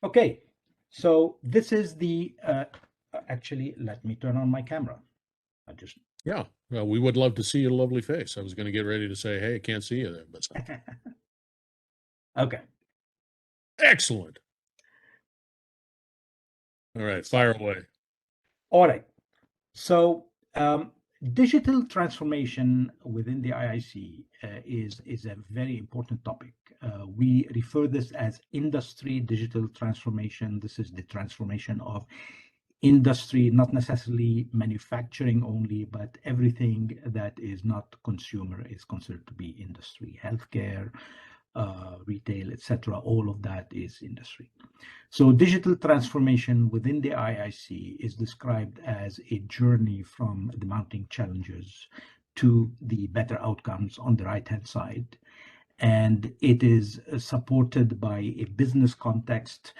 Okay, so this is the, actually, let me turn on my camera. I just, Yeah, well, we would love to see your lovely face. I was going to get ready to say, hey, I can't see you there, but okay, excellent. All right, fire away. all right. So digital transformation within the IIC is a very important topic. We refer this as industry digital transformation. This is the transformation of industry, not necessarily manufacturing only, but everything that is not consumer is considered to be industry. Healthcare, retail, etc. All of that is industry. So digital transformation within the IIC is described as a journey from the mounting challenges to the better outcomes on the right-hand side. And it is supported by a business context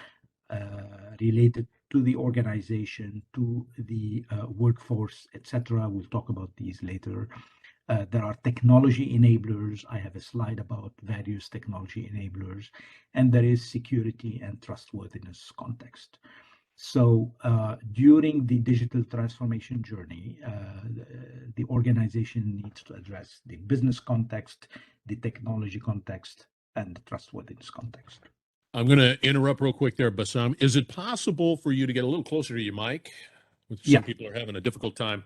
related to the organization, to the workforce, etc. We'll talk about these later. There are technology enablers. I have a slide about various technology enablers, and there is security and trustworthiness context. So during the digital transformation journey, the organization needs to address the business context, the technology context, and the trustworthiness context. I'm going to interrupt real quick there, Bassam. Is it possible for you to get a little closer to your mic? Some Yeah, people are having a difficult time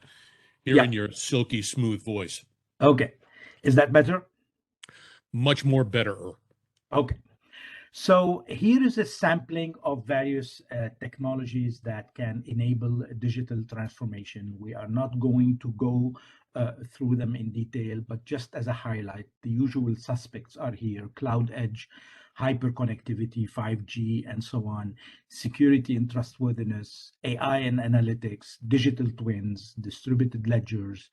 yeah. hearing your silky smooth voice. Okay. Is that better? Much more better. Okay. So here is a sampling of various technologies that can enable digital transformation. We are not going to go through them in detail, but just as a highlight, the usual suspects are here: cloud edge, hyperconnectivity, 5G, and so on, security and trustworthiness, AI and analytics, digital twins, distributed ledgers.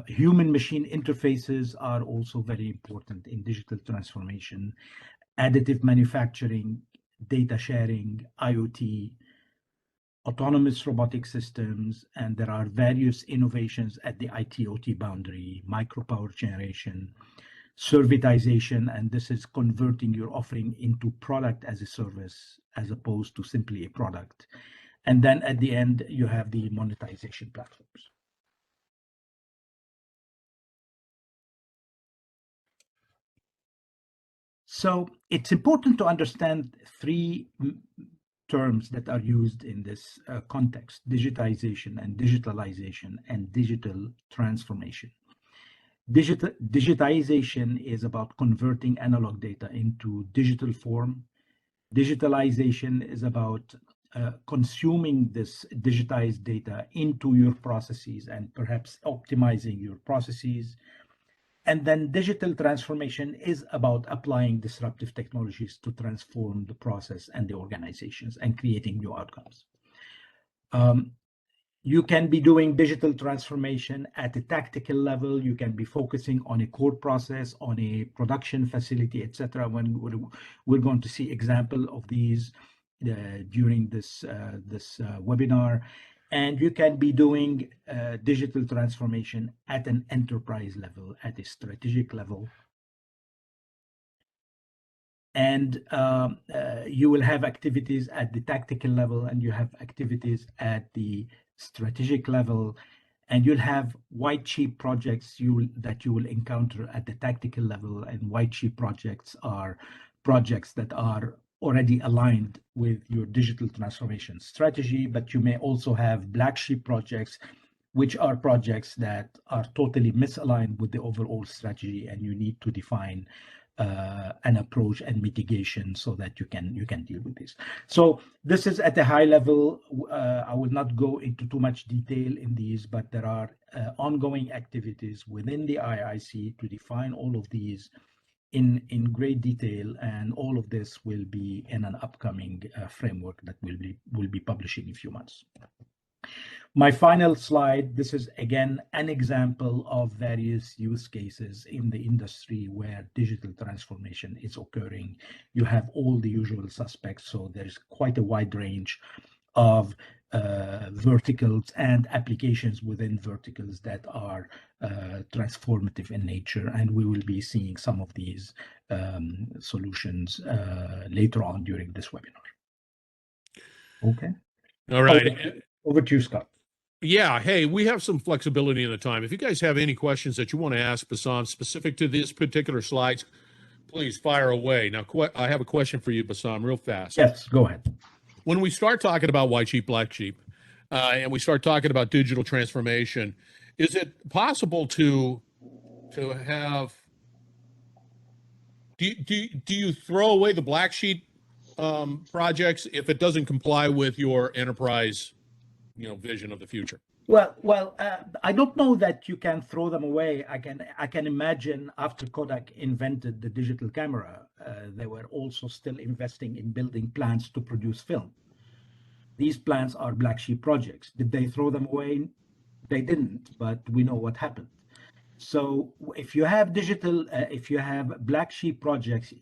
Human-machine interfaces are also very important in digital transformation. Additive manufacturing, data sharing, IoT, autonomous robotic systems, and there are various innovations at the IT-OT boundary, micropower generation, servitization, and this is converting your offering into product as a service as opposed to simply a product. And then at the end, you have the monetization platforms. So it's important to understand three terms that are used in this context: digitization and digitalization and digital transformation. Digitization is about converting analog data into digital form. Digitalization is about consuming this digitized data into your processes and perhaps optimizing your processes. And then digital transformation is about applying disruptive technologies to transform the process and the organizations and creating new outcomes. You can be doing digital transformation at a tactical level. You can be focusing on a core process, on a production facility, etc. When we're going to see example of these during this webinar. And you can be doing digital transformation at an enterprise level, at a strategic level. And you will have activities at the tactical level, and you have activities at the strategic level, and you'll have white sheet projects that you will encounter at the tactical level. And white sheet projects are projects that are already aligned with your digital transformation strategy, but you may also have black sheep projects, which are projects that are totally misaligned with the overall strategy, and you need to define an approach and mitigation so that you can deal with this. So this is at a high level. I will not go into too much detail in these, but there are ongoing activities within the IIC to define all of these in great detail, and all of this will be in an upcoming framework that will be published in a few months. My final slide, this is again an example of various use cases in the industry where digital transformation is occurring. You have all the usual suspects, so there's quite a wide range of verticals and applications within verticals that are transformative in nature, and we will be seeing some of these solutions later on during this webinar. Okay. All right. Over to you, Scott. Yeah. Hey, we have some flexibility in the time. If you guys have any questions that you want to ask Bassam specific to this particular slides, please fire away. Now, I have a question for you, Bassam, real fast. Yes, go ahead. When we start talking about white sheep, black sheep, and we start talking about digital transformation, is it possible to have do you throw away the black sheep projects if it doesn't comply with your enterprise, vision of the future? Well, I don't know that you can throw them away. I can imagine after Kodak invented the digital camera, they were also still investing in building plants to produce film. These plants are black sheep projects. Did they throw them away? They didn't, but we know what happened. So if you have if you have black sheep projects,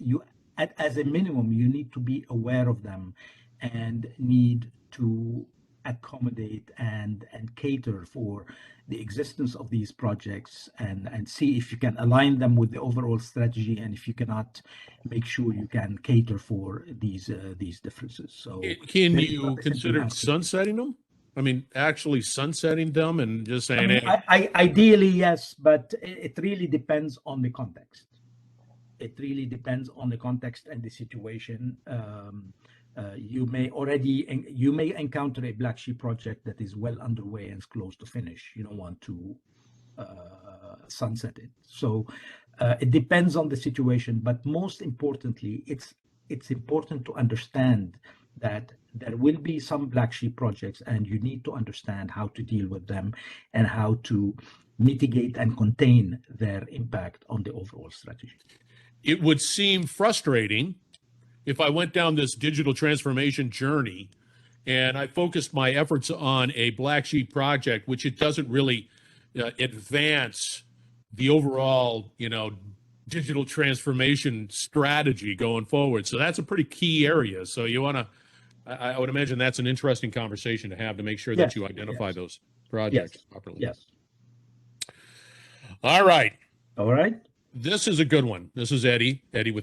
as a minimum, you need to be aware of them and need to accommodate and cater for the existence of these projects and see if you can align them with the overall strategy, and if you cannot, make sure you can cater for these differences. So can you consider sunsetting them? I mean, actually sunsetting them and just saying, hey. Ideally, yes, but it really depends on the context. It really depends on the context and the situation. You may encounter a black sheep project that is well underway and is close to finish. You don't want to sunset it. So it depends on the situation, but most importantly, it's important to understand that there will be some black sheep projects, and you need to understand how to deal with them and how to mitigate and contain their impact on the overall strategy. It would seem frustrating if I went down this digital transformation journey and I focused my efforts on a black sheep project, which it doesn't really advance the overall, digital transformation strategy going forward. So that's a pretty key area. So I would imagine that's an interesting conversation to have to make sure that you identify those projects properly. Yes. All right. All right. This is a good one. This is Eddie with